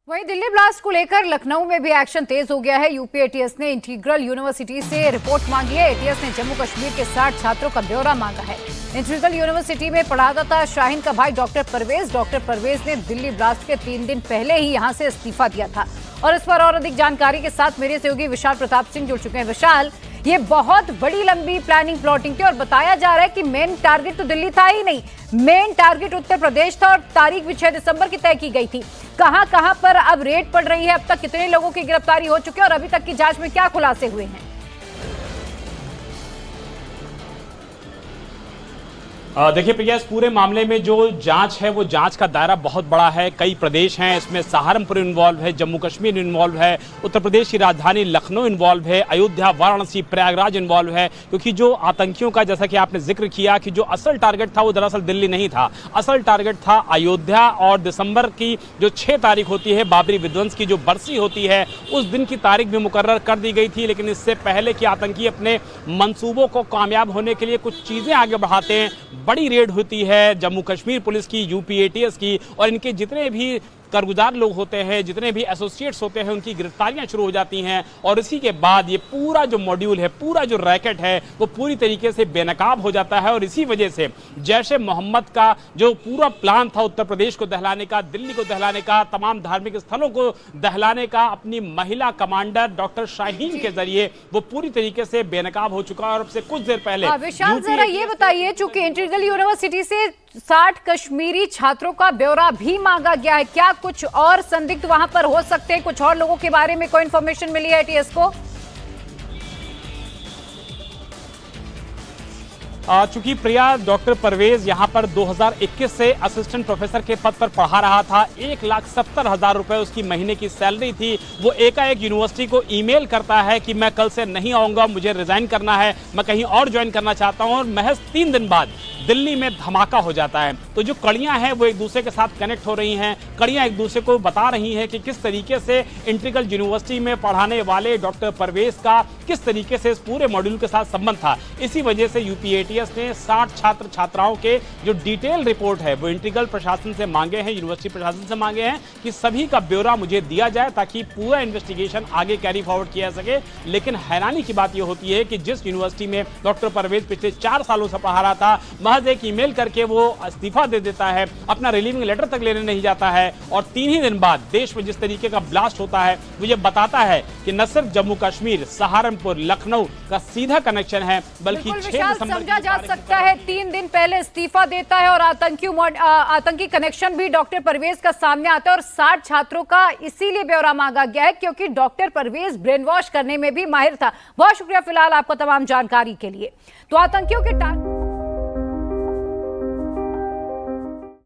वहीं दिल्ली ब्लास्ट को लेकर लखनऊ में भी एक्शन तेज हो गया है। यूपी एटीएस ने इंटीग्रल यूनिवर्सिटी से रिपोर्ट मांगी है। एटीएस ने जम्मू कश्मीर के 60 छात्रों का ब्यौरा मांगा है। इंटीग्रल यूनिवर्सिटी में पढ़ाता था शाहीन का भाई डॉक्टर परवेज। डॉक्टर परवेज ने दिल्ली ब्लास्ट के 3 दिन पहले ही यहां से इस्तीफा दिया था। और इस पर और अधिक जानकारी के साथ मेरे सहयोगी विशाल प्रताप सिंह जुड़ चुके हैं। विशाल, ये बहुत बड़ी लंबी प्लानिंग प्लॉटिंग थी और बताया जा रहा है कि मेन टारगेट तो दिल्ली था ही नहीं, मेन टारगेट उत्तर प्रदेश था और तारीख भी 6 दिसंबर की तय की गई थी। कहां कहां पर अब रेड पड़ रही है, अब तक कितने लोगों की गिरफ्तारी हो चुकी है और अभी तक की जांच में क्या खुलासे हुए हैं? देखिए प्रिया, इस पूरे मामले में जो जांच है वो जांच का दायरा बहुत बड़ा है। कई प्रदेश हैं, इसमें सहारनपुर इन्वॉल्व है, जम्मू कश्मीर इन्वॉल्व है, उत्तर प्रदेश की राजधानी लखनऊ इन्वॉल्व है, अयोध्या, वाराणसी, प्रयागराज इन्वॉल्व है। क्योंकि जो आतंकियों का, जैसा कि आपने जिक्र किया कि जो असल टारगेट था वो दरअसल दिल्ली नहीं था, असल टारगेट था अयोध्या। और दिसंबर की जो 6 तारीख होती है, बाबरी विध्वंस की जो बरसी होती है, उस दिन की तारीख भी मुकर्रर कर दी गई थी। लेकिन इससे पहले कि आतंकी अपने मंसूबों को कामयाब होने के लिए कुछ चीजें आगे बढ़ाते हैं, बड़ी रेड होती है जम्मू कश्मीर पुलिस की, यूपी एटीएस की, और इनके जितने भी कारगुजार लोग होते हैं, जितने भी एसोसिएट्स होते हैं, उनकी गिरफ्तारियां शुरू हो जाती हैं। और इसी के बाद ये पूरा जो मॉड्यूल है, पूरा जो रैकेट है, वो पूरी तरीके से बेनकाब हो जाता है। और इसी वजह से जैश-ए मोहम्मद का जो पूरा प्लान था उत्तर प्रदेश को दहलाने का, दिल्ली को दहलाने का, तमाम धार्मिक स्थलों को दहलाने का, अपनी महिला कमांडर डॉक्टर शाहीन के जरिए वो पूरी तरीके से बेनकाब हो चुका है। और अब से कुछ देर पहले विशाल, जरा ये बताइए, चूंकि इंटीग्रल यूनिवर्सिटी से 60 कश्मीरी छात्रों का ब्यौरा भी मांगा गया है, क्या कुछ और संदिग्ध वहां पर हो सकते हैं? कुछ और लोगों के बारे में कोई इंफॉर्मेशन मिली है एटीएस को? चूंकि प्रिया, डॉक्टर परवेज यहां पर 2021 से असिस्टेंट प्रोफेसर के पद पर पढ़ा रहा था। 1,70,000 रुपए उसकी महीने की सैलरी थी। वो एकाएक यूनिवर्सिटी को ईमेल करता है कि मैं कल से नहीं आऊंगा, मुझे रिजाइन करना है, मैं कहीं और ज्वाइन करना चाहता हूं। और महज 3 दिन बाद दिल्ली में धमाका हो जाता है। तो जो कड़ियां हैं वो एक दूसरे के साथ कनेक्ट हो रही हैं, कड़ियां एक दूसरे को बता रही हैं कि किस तरीके से इंटीग्रल यूनिवर्सिटी में पढ़ाने वाले डॉक्टर परवेज का किस तरीके से इस पूरे मॉड्यूल के साथ संबंध था। इसी वजह से यूपी एटीएस ने 60 छात्र छात्राओं के जो डिटेल रिपोर्ट है वो इंटीग्रल प्रशासन से मांगे हैं, यूनिवर्सिटी प्रशासन से मांगे हैं कि सभी का ब्यौरा मुझे दिया जाए ताकि पूरा इन्वेस्टिगेशन आगे कैरी फॉरवर्ड किया जा सके। लेकिन हैरानी की बात यह होती है कि जिस यूनिवर्सिटी में डॉक्टर परवेज पिछले 4 सालों से पढ़ा रहा था, महज एक ईमेल करके वो इस्तीफा दे देता है, अपना रिलीविंग लेटर तक लेने नहीं जाता है। और 3 ही दिन बाद देश में जिस तरीके का ब्लास्ट होता है वो ये बताता है कि न सिर्फ जम्मू कश्मीर, सहारनपुर, लखनऊ का सीधा कनेक्शन है, बल्कि 6 दिसंबर समझा जा सकता है 3 दिन पहले इस्तीफा देता है और आतंकी कनेक्शन भी डॉक्टर परवेज का सामने आता है। और 60 छात्रों का इसीलिए ब्यौरा मांगा गया है क्योंकि डॉक्टर परवेज ब्रेन वॉश करने में भी माहिर था। बहुत शुक्रिया फिलहाल आपको तमाम जानकारी के लिए। तो आतंकियों के